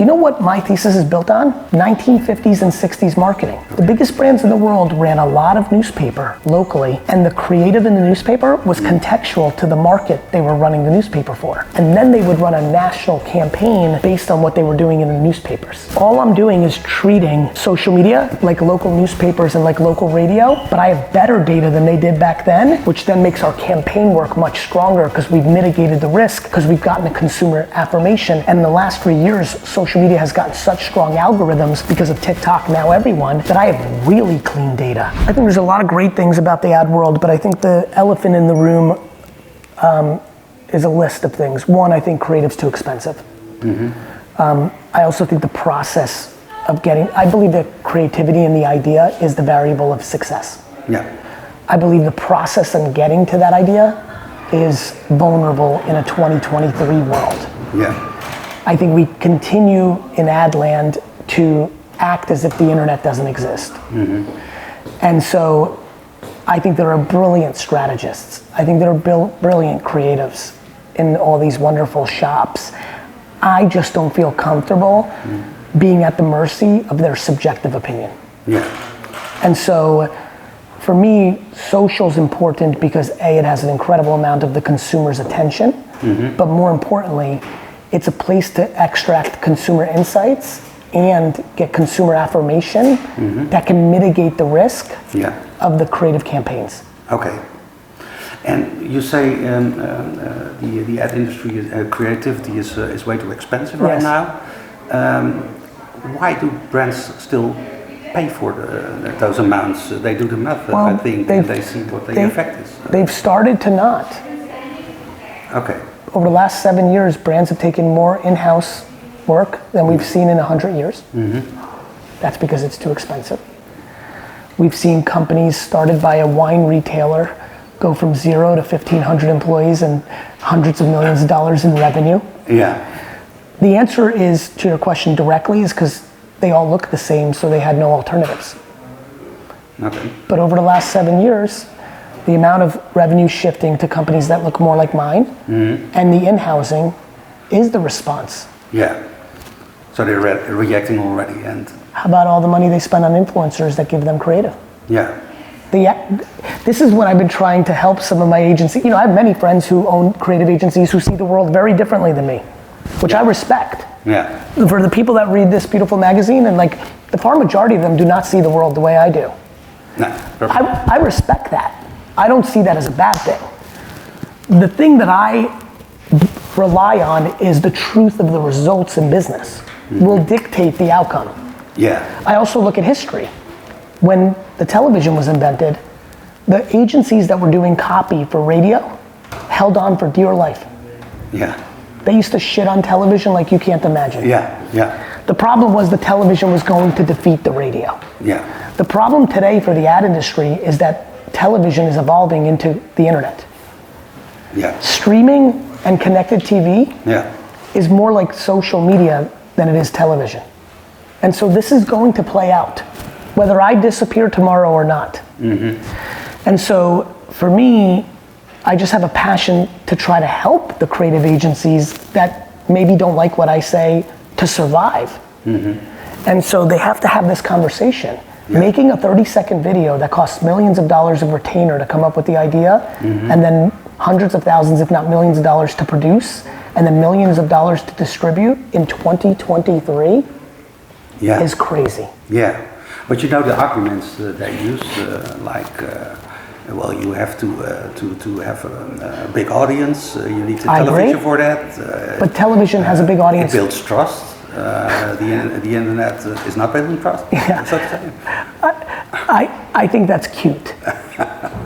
Do you know what my thesis is built on? 1950s and 60s marketing. The biggest brands in the world ran a lot of newspaper locally, and the creative in the newspaper was contextual to the market they were running the newspaper for. And then they would run a national campaign based on what they were doing in the newspapers. All I'm doing is treating social media like local newspapers and like local radio, but I have better data than they did back then, which then makes our campaign work much stronger because we've mitigated the risk, because we've gotten a consumer affirmation. And in the last 3 years, social media has gotten such strong algorithms because of TikTok, now everyone, that I have really clean data. I think there's a lot of great things about the ad world, but I think the elephant in the room is a list of things. One, I think creative's too expensive. I also think the process of I believe that creativity and the idea is the variable of success. Yeah. I believe the process in getting to that idea is vulnerable in a 2023 world. Yeah. I think we continue in ad land to act as if the internet doesn't exist. And so I think there are brilliant strategists. I think there are brilliant creatives in all these wonderful shops. I just don't feel comfortable being at the mercy of their subjective opinion. Yeah. And so for me, social's important because A, it has an incredible amount of the consumer's attention, but more importantly, it's a place to extract consumer insights and get consumer affirmation that can mitigate the risk of the creative campaigns. Okay. And you say the ad industry, creativity is way too expensive right now. Why do brands still pay for those amounts? They do the math, I think, and they see what the effect is. They've started to not. Okay. Over the last 7 years, brands have taken more in-house work than we've seen in 100 years. That's because it's too expensive. We've seen companies started by a wine retailer go from 0 to 1,500 employees and hundreds of millions of dollars in revenue. Yeah. The answer is, to your question directly, is because they all look the same, so they had no alternatives. Okay. But over the last 7 years, the amount of revenue shifting to companies that look more like mine and the in-housing is the response. Yeah. So they're reacting already. And how about all the money they spend on influencers that give them creative? Yeah. This is what I've been trying to help some of my agencies. I have many friends who own creative agencies who see the world very differently than me, which I respect. Yeah. For the people that read this beautiful magazine, and the far majority of them do not see the world the way I do. No, I respect that. I don't see that as a bad thing. The thing that I rely on is the truth of the results in business will dictate the outcome. Yeah. I also look at history. When the television was invented, the agencies that were doing copy for radio held on for dear life. Yeah. They used to shit on television like you can't imagine. Yeah, yeah. The problem was the television was going to defeat the radio. Yeah. The problem today for the ad industry is that television is evolving into the internet. Yeah. Streaming and connected TV is more like social media than it is television. And so this is going to play out, whether I disappear tomorrow or not. And so for me, I just have a passion to try to help the creative agencies that maybe don't like what I say to survive. And so they have to have this conversation. Making a 30-second video that costs millions of dollars of retainer to come up with the idea, and then hundreds of thousands, if not millions of dollars to produce, and then millions of dollars to distribute in 2023 is crazy. Yeah, but the arguments they use, well, you have to have a big audience. You need television for that. But television has a big audience. It builds trust. The internet is not building trust. Yeah. I think that's cute,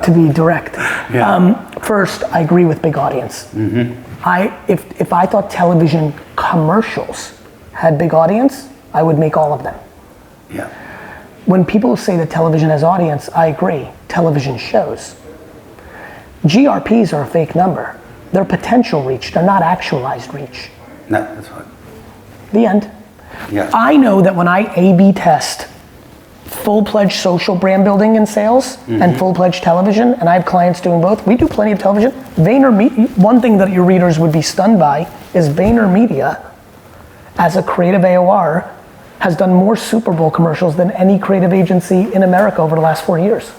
to be direct. First, I agree with big audience. If I thought television commercials had big audience, I would make all of them. Yeah. When people say that television has audience, I agree. Television shows. GRPs are a fake number. They're potential reach. They're not actualized reach. No, that's right. The end. Yeah. I know that when I A/B test full-fledged social brand building and sales and full-fledged television, and I have clients doing both, we do plenty of television. VaynerMedia, one thing that your readers would be stunned by is VaynerMedia as a creative AOR, has done more Super Bowl commercials than any creative agency in America over the last 4 years.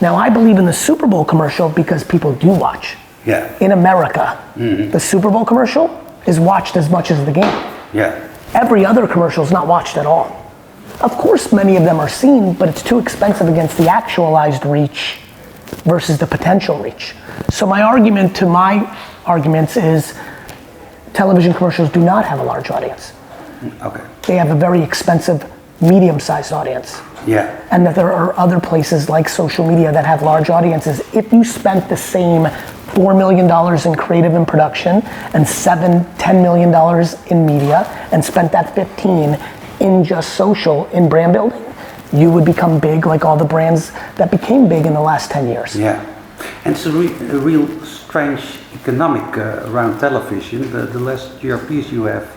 Now, I believe in the Super Bowl commercial because people do watch. Yeah. In America, the Super Bowl commercial is watched as much as the game. Yeah. Every other commercial is not watched at all. Of course, many of them are seen, but it's too expensive against the actualized reach versus the potential reach. So my argument to my arguments is television commercials do not have a large audience. Okay. They have a very expensive, medium-sized audience. Yeah. And that there are other places like social media that have large audiences. If you spent the same $4 million in creative and production and $10 million in media and spent that 15 in just social, in brand building, you would become big like all the brands that became big in the last 10 years. Yeah. And it's a real strange economic around television. The less GRPs you have,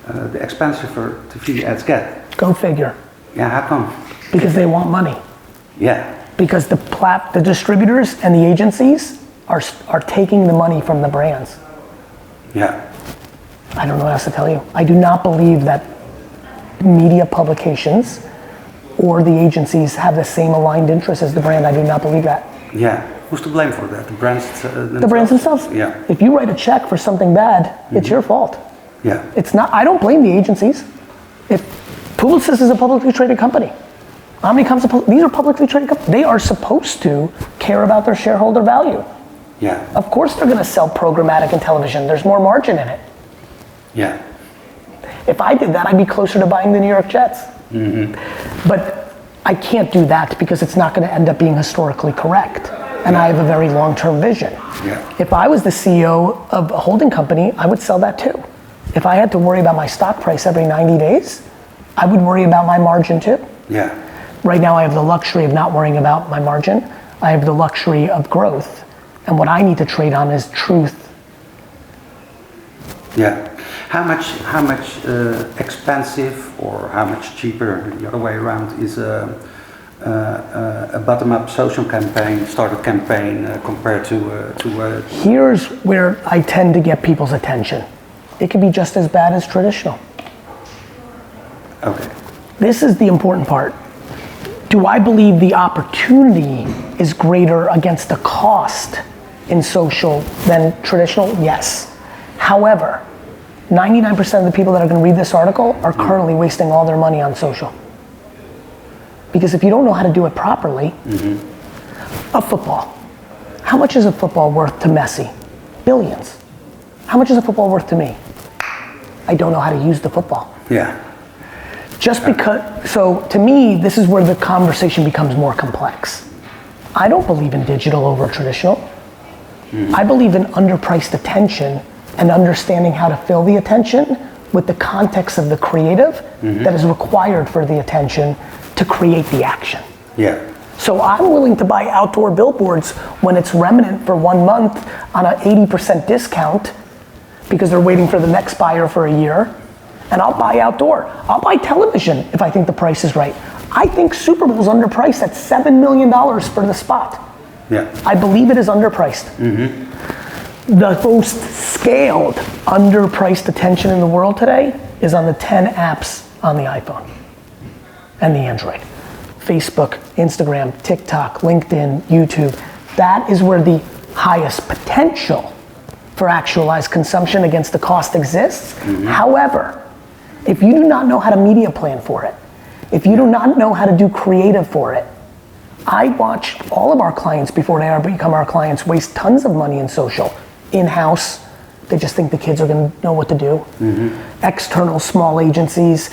the expensiver TV ads get. Go figure. Yeah, how come? Because they want money. Yeah. Because the distributors and the agencies are taking the money from the brands. Yeah. I don't know what else to tell you. I do not believe that media publications or the agencies have the same aligned interests as the brand. I do not believe that. Yeah. Who's to blame for that? The brands themselves? The brands themselves. Yeah. If you write a check for something bad, it's your fault. Yeah. It's not, I don't blame the agencies. If Publicis is a publicly traded company, Omnicom's these are publicly traded companies. They are supposed to care about their shareholder value. Yeah. Of course they're gonna sell programmatic in television. There's more margin in it. Yeah. If I did that, I'd be closer to buying the New York Jets. But I can't do that because it's not gonna end up being historically correct. And I have a very long-term vision. Yeah. If I was the CEO of a holding company, I would sell that too. If I had to worry about my stock price every 90 days, I would worry about my margin too. Yeah. Right now I have the luxury of not worrying about my margin. I have the luxury of growth. And what I need to trade on is truth. Yeah. How much expensive or how much cheaper, the other way around, is a bottom-up social campaign, startup campaign compared to Here's where I tend to get people's attention. It can be just as bad as traditional. Okay. This is the important part. Do I believe the opportunity is greater against the cost in social than traditional? Yes. However, 99% of the people that are going to read this article are currently wasting all their money on social. Because if you don't know how to do it properly, a football. How much is a football worth to Messi? Billions. How much is a football worth to me? I don't know how to use the football. Yeah. Just because, so to me, this is where the conversation becomes more complex. I don't believe in digital over traditional. I believe in underpriced attention and understanding how to fill the attention with the context of the creative that is required for the attention to create the action. Yeah. So I'm willing to buy outdoor billboards when it's remnant for 1 month on an 80% discount because they're waiting for the next buyer for a year. And I'll buy outdoor. I'll buy television if I think the price is right. I think Super Bowl's underpriced at $7 million for the spot. Yeah. I believe it is underpriced. The most scaled underpriced attention in the world today is on the 10 apps on the iPhone and the Android. Facebook, Instagram, TikTok, LinkedIn, YouTube. That is where the highest potential for actualized consumption against the cost exists. However, if you do not know how to media plan for it, if you do not know how to do creative for it, I watch all of our clients before they become our clients waste tons of money in social. In-house, they just think the kids are gonna know what to do. External small agencies,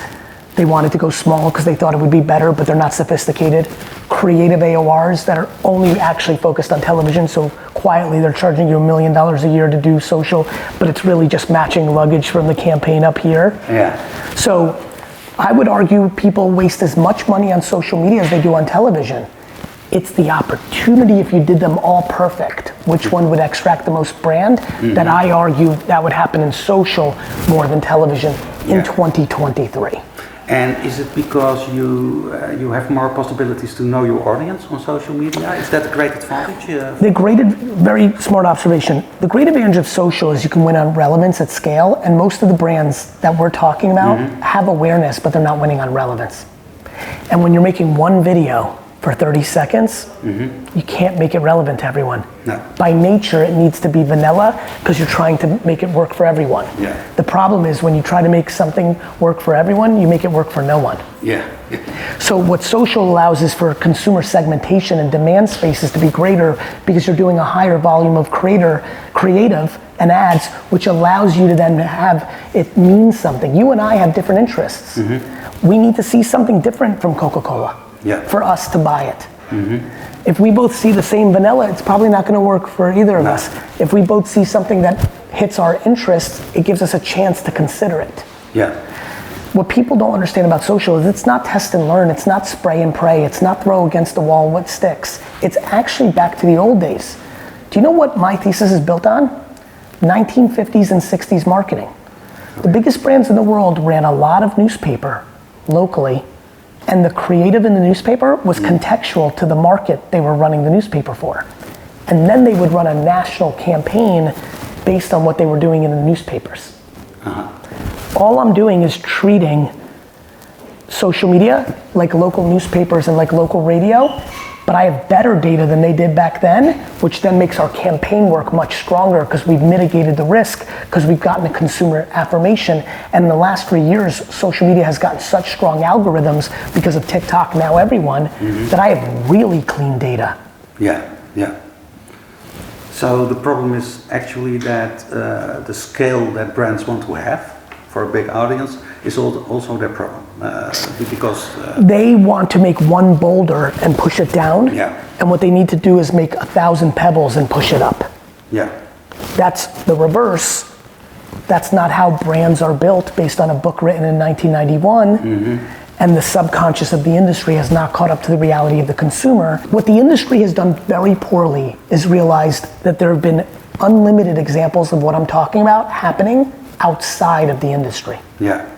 they wanted to go small because they thought it would be better, but they're not sophisticated. Creative AORs that are only actually focused on television, so quietly they're charging you $1 million a year to do social, but it's really just matching luggage from the campaign up here. Yeah. So I would argue people waste as much money on social media as they do on television. It's the opportunity if you did them all perfect, which one would extract the most brand, that I argue that would happen in social more than television in 2023. And is it because you have more possibilities to know your audience on social media? Is that a great advantage? Very smart observation. The great advantage of social is you can win on relevance at scale, and most of the brands that we're talking about have awareness, but they're not winning on relevance. And when you're making one video for 30 seconds, you can't make it relevant to everyone. No. By nature, it needs to be vanilla because you're trying to make it work for everyone. Yeah. The problem is when you try to make something work for everyone, you make it work for no one. Yeah. So what social allows is for consumer segmentation and demand spaces to be greater because you're doing a higher volume of creative and ads, which allows you to then have it mean something. You and I have different interests. We need to see something different from Coca-Cola. Yeah. For us to buy it. If we both see the same vanilla, it's probably not going to work for either of us. If we both see something that hits our interests, it gives us a chance to consider it. Yeah. What people don't understand about social is it's not test and learn, it's not spray and pray, it's not throw against the wall what sticks. It's actually back to the old days. Do you know what my thesis is built on? 1950s and 60s marketing. The biggest brands in the world ran a lot of newspaper locally, and the creative in the newspaper was contextual to the market they were running the newspaper for. And then they would run a national campaign based on what they were doing in the newspapers. All I'm doing is treating social media like local newspapers and like local radio, but I have better data than they did back then, which then makes our campaign work much stronger because we've mitigated the risk, because we've gotten a consumer affirmation. And in the last 3 years, social media has gotten such strong algorithms because of TikTok, now everyone, that I have really clean data. Yeah, yeah. So the problem is actually that the scale that brands want to have for a big audience is also their problem, because they want to make one boulder and push it down, and what they need to do is make 1,000 pebbles and push it up. Yeah. That's the reverse. That's not how brands are built based on a book written in 1991, and the subconscious of the industry has not caught up to the reality of the consumer. What the industry has done very poorly is realized that there have been unlimited examples of what I'm talking about happening outside of the industry. Yeah.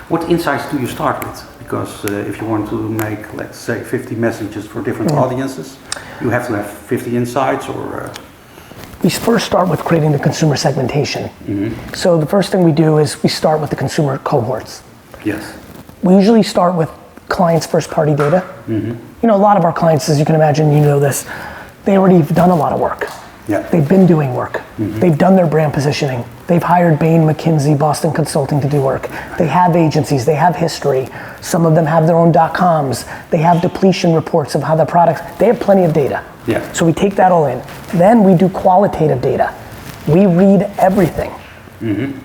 What insights do you start with? Because if you want to make, let's say, 50 messages for different audiences, you have to have 50 insights, or... We first start with creating the consumer segmentation. So the first thing we do is we start with the consumer cohorts. Yes. We usually start with clients' first-party data. You know, a lot of our clients, as you can imagine, you know this, they already have done a lot of work. Yeah. They've been doing work. They've done their brand positioning. They've hired Bain, McKinsey, Boston Consulting to do work. They have agencies, they have history. Some of them have their own .coms. They have depletion reports of how the products, they have plenty of data. Yeah. So we take that all in. Then we do qualitative data. We read everything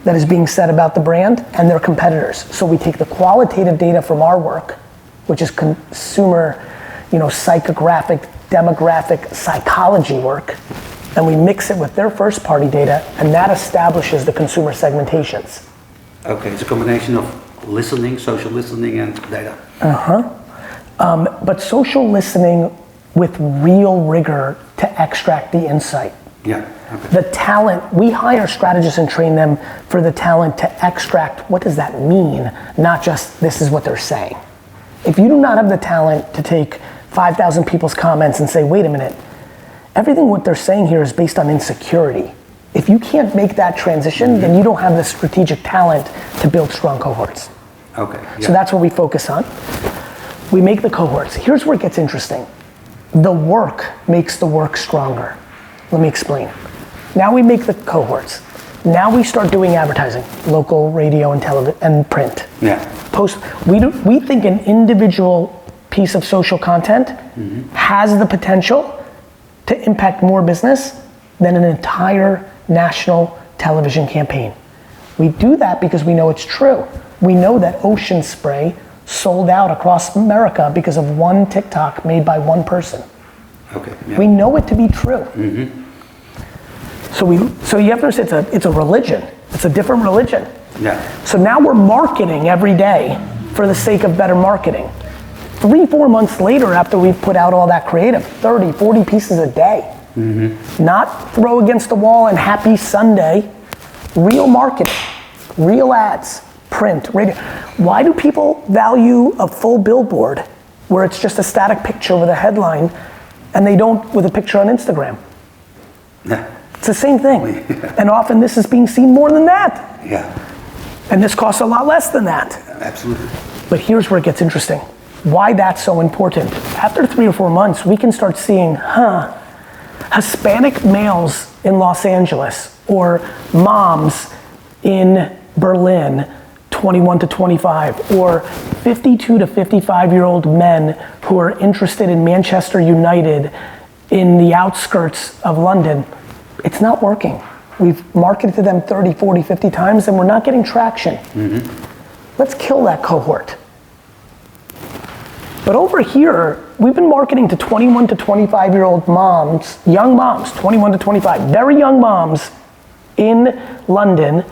that is being said about the brand and their competitors. So we take the qualitative data from our work, which is consumer, psychographic, demographic, psychology work, and we mix it with their first party data, and that establishes the consumer segmentations. Okay, it's a combination of listening, social listening, and data. But social listening with real rigor to extract the insight. Yeah, okay. The talent, we hire strategists and train them for the talent to extract what does that mean, not just this is what they're saying. If you do not have the talent to take 5,000 people's comments and say, wait a minute, everything what they're saying here is based on insecurity. If you can't make that transition, then you don't have the strategic talent to build strong cohorts. Okay. Yeah. So that's what we focus on. We make the cohorts. Here's where it gets interesting. The work makes the work stronger. Let me explain. Now we make the cohorts. Now we start doing advertising, local radio and television and print. Yeah. We think an individual piece of social content has the potential to impact more business than an entire national television campaign. We do that because we know it's true. We know that Ocean Spray sold out across America because of one TikTok made by one person. Okay. Yeah. We know it to be true. So you have to understand it's a religion. It's a different religion. Yeah. So now we're marketing every day for the sake of better marketing. 3-4 months later, after we've put out all that creative, 30, 40 pieces a day. Not throw against the wall and happy Sunday. Real marketing, real ads, print, radio. Why do people value a full billboard where it's just a static picture with a headline and they don't with a picture on Instagram? Yeah. It's the same thing. Yeah. And often this is being seen more than that. Yeah. And this costs a lot less than that. Absolutely. But here's where it gets interesting. Why that's so important. After 3 or 4 months, we can start seeing, Hispanic males in Los Angeles or moms in Berlin, 21 to 25, or 52 to 55-year-old men who are interested in Manchester United in the outskirts of London. It's not working. We've marketed to them 30, 40, 50 times and we're not getting traction. Let's kill that cohort. But over here, we've been marketing to 21 to 25-year-old moms, young moms, 21 to 25, very young moms in London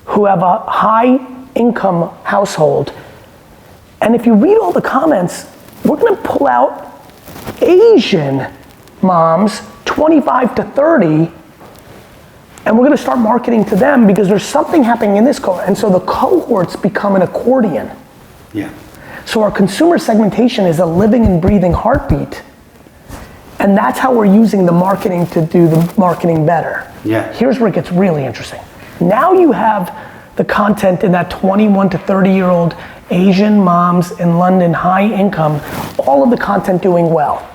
who have a high income household. And if you read all the comments, we're gonna pull out Asian moms, 25 to 30, and we're gonna start marketing to them because there's something happening in this cohort. And so the cohorts become an accordion. Yeah. So our consumer segmentation is a living and breathing heartbeat. And that's how we're using the marketing to do the marketing better. Yeah. Here's where it gets really interesting. Now you have the content in that 21 to 30-year-old Asian moms in London, high income, all of the content doing well.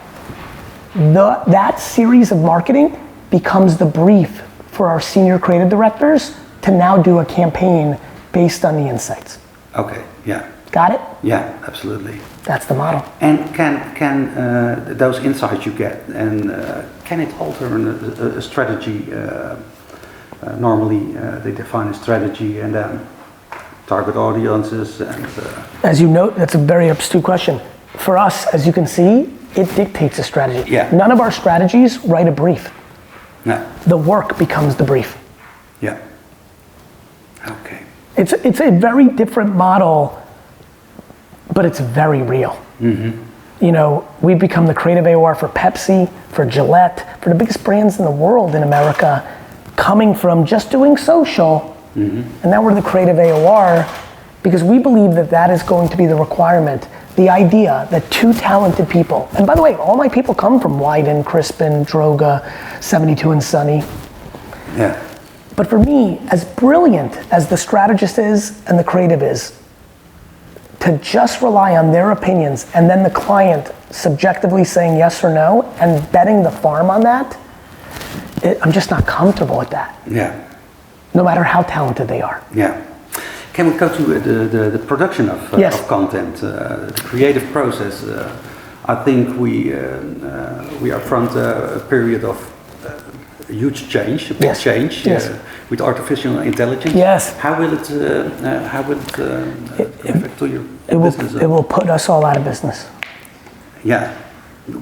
That series of marketing becomes the brief for our senior creative directors to now do a campaign based on the insights. Okay, yeah. Got it? Yeah, absolutely. That's the model. And can those insights you get, and can it alter a strategy? Normally they define a strategy and then target audiences and... As you note, that's a very astute question. For us, as you can see, it dictates a strategy. Yeah. None of our strategies write a brief. No. The work becomes the brief. Yeah. Okay. It's a very different model, but it's very real. You know, we've become the creative AOR for Pepsi, for Gillette, for the biggest brands in the world in America, coming from just doing social, and now we're the creative AOR because we believe that that is going to be the requirement. The idea that two talented people, and by the way, all my people come from Wyden, Crispin, Droga, 72 and Sunny. Yeah. But for me, as brilliant as the strategist is and the creative is, to just rely on their opinions and then the client subjectively saying yes or no and betting the farm on that, I'm just not comfortable with that. Yeah. No matter how talented they are. Yeah. Can we go to the production of, yes. of content, the creative process? I think we are front a period of huge change, a big yes. change yes. With artificial intelligence. Yes. How will it affect to your business? It will put us all out of business. Yeah.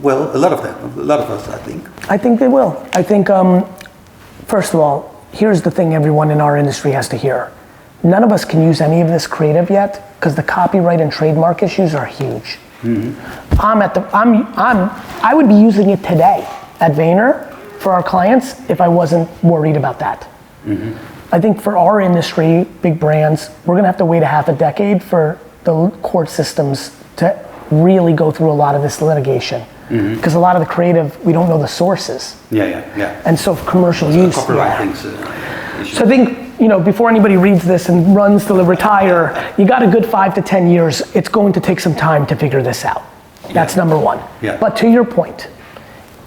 Well, a lot of us, I think. I think they will. I think, first of all, here's the thing everyone in our industry has to hear. None of us can use any of this creative yet because the copyright and trademark issues are huge. I would be using it today at Vayner for our clients if I wasn't worried about that. I think for our industry, big brands, we're gonna have to wait a half a decade for the court systems to really go through a lot of this litigation. Because a lot of the creative, we don't know the sources. Yeah. And so commercial use. Copyright things. So I think, before anybody reads this and runs to retire, you got a good 5 to 10 years. It's going to take some time to figure this out. That's number one. Yeah. But to your point,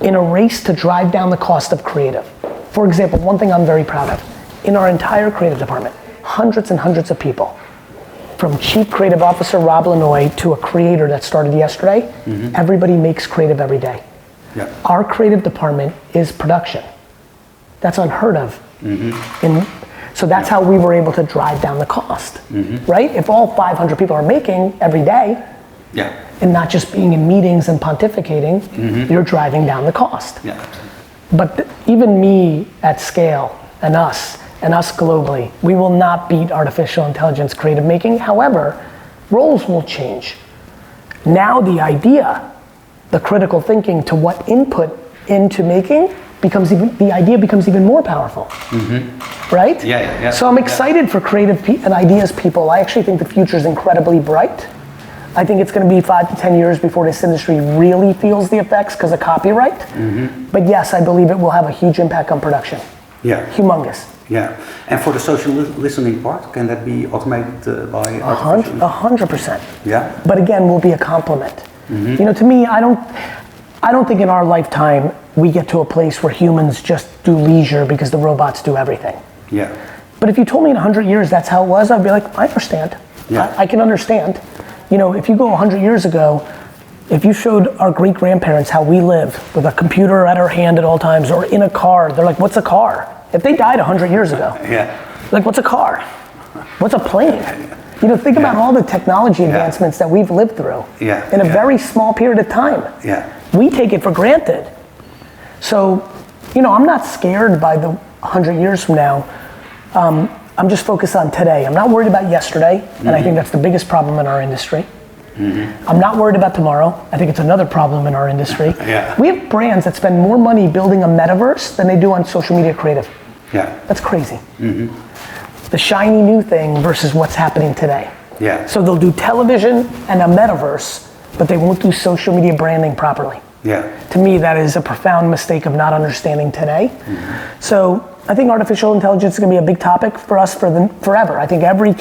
in a race to drive down the cost of creative, for example, one thing I'm very proud of, in our entire creative department, hundreds and hundreds of people, from Chief Creative Officer Rob Lanoy to a creator that started yesterday, everybody makes creative every day. Yeah. Our creative department is production. That's unheard of. So that's how we were able to drive down the cost, right? If all 500 people are making every day, and not just being in meetings and pontificating, you're driving down the cost. Yeah. But even me at scale and us globally, we will not beat artificial intelligence creative making. However, roles will change. Now the idea, the critical thinking to what input into making the idea becomes even more powerful, right? Yeah. So I'm excited for creative and ideas people. I actually think the future is incredibly bright. I think it's going to be 5 to 10 years before this industry really feels the effects because of copyright. But yes, I believe it will have a huge impact on production. Yeah. Humongous. Yeah. And for the social listening part, can that be automated by artificial? 100%. Yeah. But again, will be a complement. You know, to me, I don't think in our lifetime we get to a place where humans just do leisure because the robots do everything. Yeah. But if you told me in 100 years that's how it was, I'd be like, I understand. Yeah. I can understand. You know, if you go 100 years ago, if you showed our great-grandparents how we live with a computer at our hand at all times or in a car, they're like, what's a car? If they died 100 years ago, like, what's a car? What's a plane? You know, think about all the technology advancements that we've lived through in a very small period of time. We take it for granted. So, you know, I'm not scared by the 100 years from now. I'm just focused on today. I'm not worried about yesterday, and I think that's the biggest problem in our industry. I'm not worried about tomorrow. I think it's another problem in our industry. We have brands that spend more money building a metaverse than they do on social media creative. That's crazy. The shiny new thing versus what's happening today. So they'll do television and a metaverse, but they won't do social media branding properly. To me, that is a profound mistake of not understanding today. So I think artificial intelligence is going to be a big topic for us forever. I think every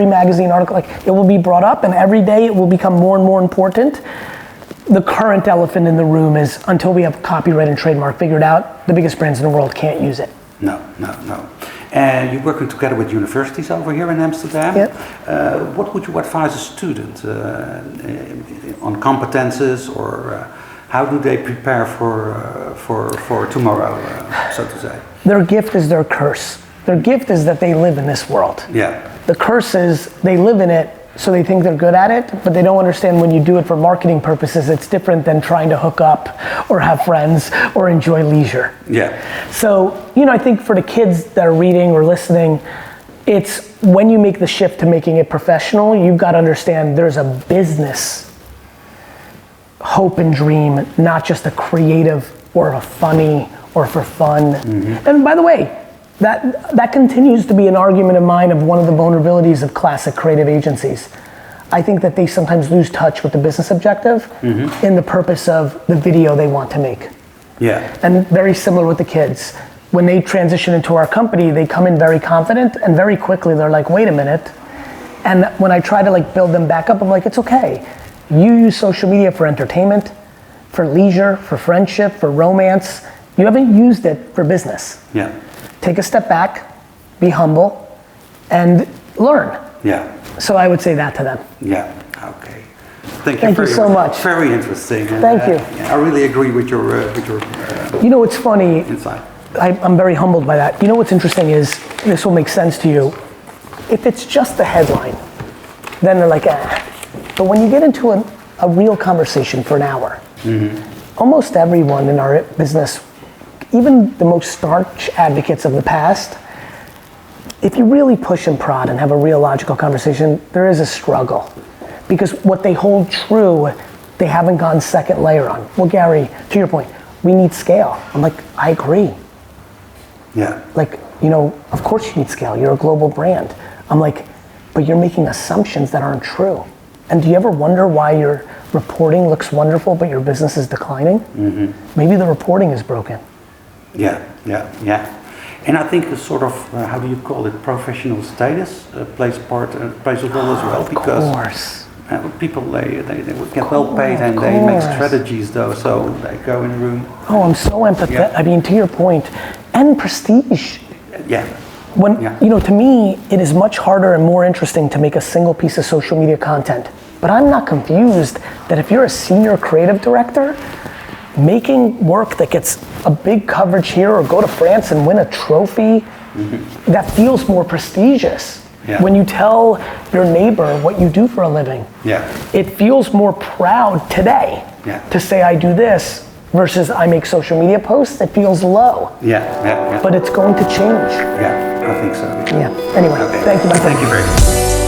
magazine article, like, it will be brought up, and every day it will become more and more important. The current elephant in the room is, until we have copyright and trademark figured out, the biggest brands in the world can't use it. No. And you're working together with universities over here in Amsterdam. What would you advise a student on competences, or how do they prepare for tomorrow, so to say? Their gift is their curse. Their gift is that they live in this world. The curse is they live in it, so they think they're good at it, but they don't understand when you do it for marketing purposes, it's different than trying to hook up or have friends or enjoy leisure. So, you know, I think for the kids that are reading or listening, it's when you make the shift to making it professional, you've got to understand there's a business hope and dream, not just a creative or a funny or for fun. And by the way, that continues to be an argument of mine of one of the vulnerabilities of classic creative agencies. I think that they sometimes lose touch with the business objective in the purpose of the video they want to make. And very similar with the kids. When they transition into our company, they come in very confident, and very quickly they're like, wait a minute. And when I try to like build them back up, I'm like, it's okay. You use social media for entertainment, for leisure, for friendship, for romance. You haven't used it for business. Take a step back, be humble, and learn. So I would say that to them. Okay. Thank you so much. Very interesting. Thank you. I really agree with your you know what's funny? Insight. I'm very humbled by that. You know what's interesting is, this will make sense to you. If it's just the headline, then they're like, But when you get into a real conversation for an hour, almost everyone in our business, even the most staunch advocates of the past, if you really push and prod and have a real logical conversation, there is a struggle. Because what they hold true, they haven't gone second layer on. Well, Gary, to your point, we need scale. I'm like, I agree. Like, you know, of course you need scale. You're a global brand. I'm like, but you're making assumptions that aren't true. And do you ever wonder why your reporting looks wonderful, but your business is declining? Maybe the reporting is broken. And I think a sort of, how do you call it, professional status plays a role as well. Because people, they get well paid and they make strategies though, so they go in a room. I'm so empathetic. I mean, to your point, and prestige. You know, to me, it is much harder and more interesting to make a single piece of social media content. But I'm not confused that if you're a senior creative director, making work that gets a big coverage here or go to France and win a trophy, that feels more prestigious. When you tell your neighbor what you do for a living, it feels more proud today to say I do this versus I make social media posts. It feels low. But it's going to change. I think so. Anyway, thank you. Thank you very much.